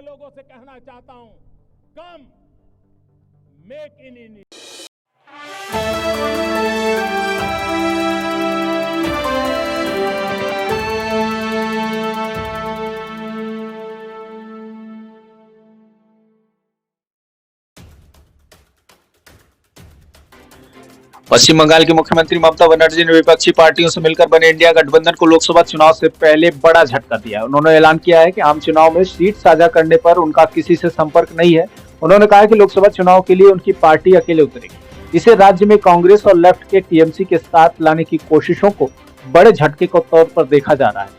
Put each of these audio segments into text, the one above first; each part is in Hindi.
लोगों से कहना चाहता हूं, कम मेक इन इंडिया। पश्चिम बंगाल की मुख्यमंत्री ममता बनर्जी ने विपक्षी पार्टियों से मिलकर बने इंडिया गठबंधन को लोकसभा चुनाव से पहले बड़ा झटका दिया है। उन्होंने ऐलान किया है कि आम चुनाव में सीट साझा करने पर उनका किसी से संपर्क नहीं है। उन्होंने कहा कि लोकसभा चुनाव के लिए उनकी पार्टी अकेले उतरेगी। इसे राज्य में कांग्रेस और लेफ्ट के टीएमसी के साथ लाने की कोशिशों को बड़े झटके के तौर पर देखा जा रहा है।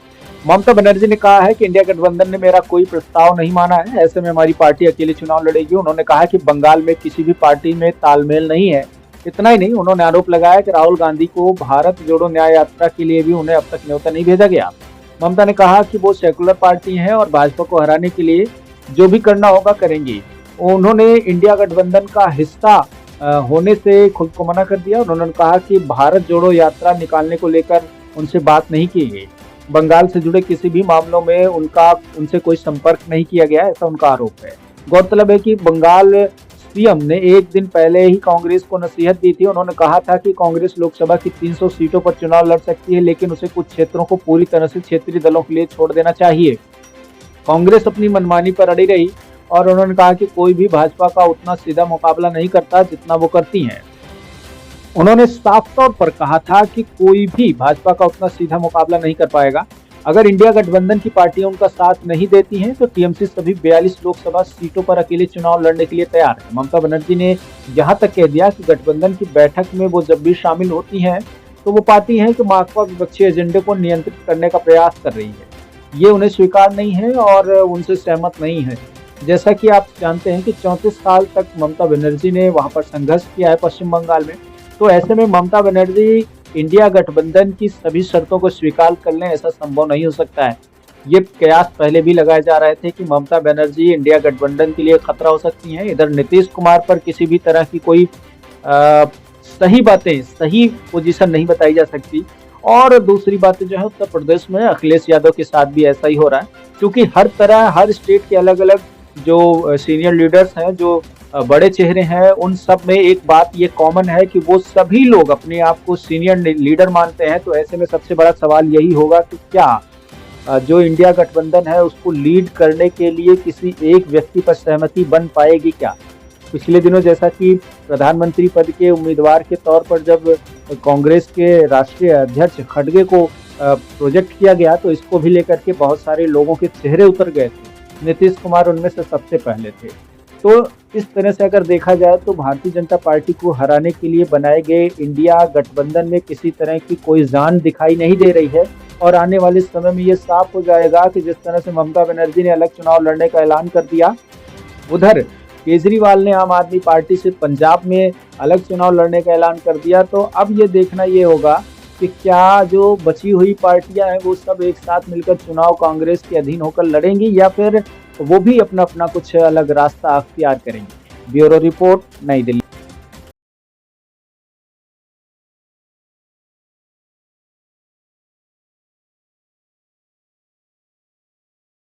ममता बनर्जी ने कहा है कि इंडिया गठबंधन ने मेरा कोई प्रस्ताव नहीं माना है, ऐसे में हमारी पार्टी अकेले चुनाव लड़ेगी। उन्होंने कहा कि बंगाल में किसी भी पार्टी में तालमेल नहीं है। इतना ही नहीं, उन्होंने आरोप लगाया कि राहुल गांधी को भारत जोड़ो न्याय यात्रा के लिए भी उन्हें अब तक न्योता नहीं भेजा गया। ममता ने कहा कि वो सेकुलर पार्टी है और भाजपा को हराने के लिए जो भी करना होगा करेंगी। उन्होंने इंडिया गठबंधन का हिस्सा होने से खुद को मना कर दिया। उन्होंने कहा कि भारत जोड़ो यात्रा निकालने को लेकर उनसे बात नहीं की गई। बंगाल से जुड़े किसी भी मामलों में उनसे कोई संपर्क नहीं किया गया, ऐसा उनका आरोप है। गौरतलब है कि बंगाल सीएम ने एक दिन पहले ही कांग्रेस को नसीहत दी थी। उन्होंने कहा था कि कांग्रेस लोकसभा की 300 सीटों पर चुनाव लड़ सकती है, लेकिन उसे कुछ क्षेत्रों को पूरी तरह से क्षेत्रीय दलों के लिए छोड़ देना चाहिए। कांग्रेस अपनी मनमानी पर अड़ी रही और उन्होंने कहा कि कोई भी भाजपा का उतना सीधा मुकाबला नहीं करता जितना वो करती हैं। उन्होंने साफ तौर पर कहा था कि कोई भी भाजपा का उतना सीधा मुकाबला नहीं कर पाएगा। अगर इंडिया गठबंधन की पार्टियां उनका साथ नहीं देती हैं तो टीएमसी सभी 42 लोकसभा सीटों पर अकेले चुनाव लड़ने के लिए तैयार है। ममता बनर्जी ने यहां तक कह दिया कि गठबंधन की बैठक में वो जब भी शामिल होती हैं तो वो पाती हैं कि माकपा विपक्षी एजेंडे को नियंत्रित करने का प्रयास कर रही है। ये उन्हें स्वीकार नहीं है और उनसे सहमत नहीं है। जैसा कि आप जानते हैं कि 34 साल तक ममता बनर्जी ने वहां पर संघर्ष किया है पश्चिम बंगाल में, तो ऐसे में ममता बनर्जी इंडिया गठबंधन की सभी शर्तों को स्वीकार कर लें, ऐसा संभव नहीं हो सकता है। ये कयास पहले भी लगाए जा रहे थे कि ममता बनर्जी इंडिया गठबंधन के लिए खतरा हो सकती हैं। इधर नीतीश कुमार पर किसी भी तरह की कोई सही पोजीशन नहीं बताई जा सकती। और दूसरी बात जो है, उत्तर प्रदेश में अखिलेश यादव के साथ भी ऐसा ही हो रहा है, क्योंकि हर स्टेट के अलग अलग जो सीनियर लीडर्स हैं, जो बड़े चेहरे हैं, उन सब में एक बात ये कॉमन है कि वो सभी लोग अपने आप को सीनियर लीडर मानते हैं। तो ऐसे में सबसे बड़ा सवाल यही होगा कि क्या जो इंडिया गठबंधन है उसको लीड करने के लिए किसी एक व्यक्ति पर सहमति बन पाएगी क्या? पिछले दिनों जैसा कि प्रधानमंत्री पद के उम्मीदवार के तौर पर जब कांग्रेस के राष्ट्रीय अध्यक्ष खड़गे को प्रोजेक्ट किया गया तो इसको भी लेकर के बहुत सारे लोगों के चेहरे उतर गए थे। नीतीश कुमार उनमें से सबसे पहले थे। तो इस तरह से अगर देखा जाए तो भारतीय जनता पार्टी को हराने के लिए बनाए गए इंडिया गठबंधन में किसी तरह की कोई जान दिखाई नहीं दे रही है। और आने वाले समय में ये साफ हो जाएगा कि जिस तरह से ममता बनर्जी ने अलग चुनाव लड़ने का ऐलान कर दिया, उधर केजरीवाल ने आम आदमी पार्टी से पंजाब में अलग चुनाव लड़ने का ऐलान कर दिया। तो अब ये देखना ये होगा कि क्या जो बची हुई पार्टियां हैं वो सब एक साथ मिलकर चुनाव कांग्रेस के अधीन होकर लड़ेंगी या फिर वो भी अपना अपना कुछ अलग रास्ता अख्तियार करेंगे। ब्यूरो रिपोर्ट, नई दिल्ली।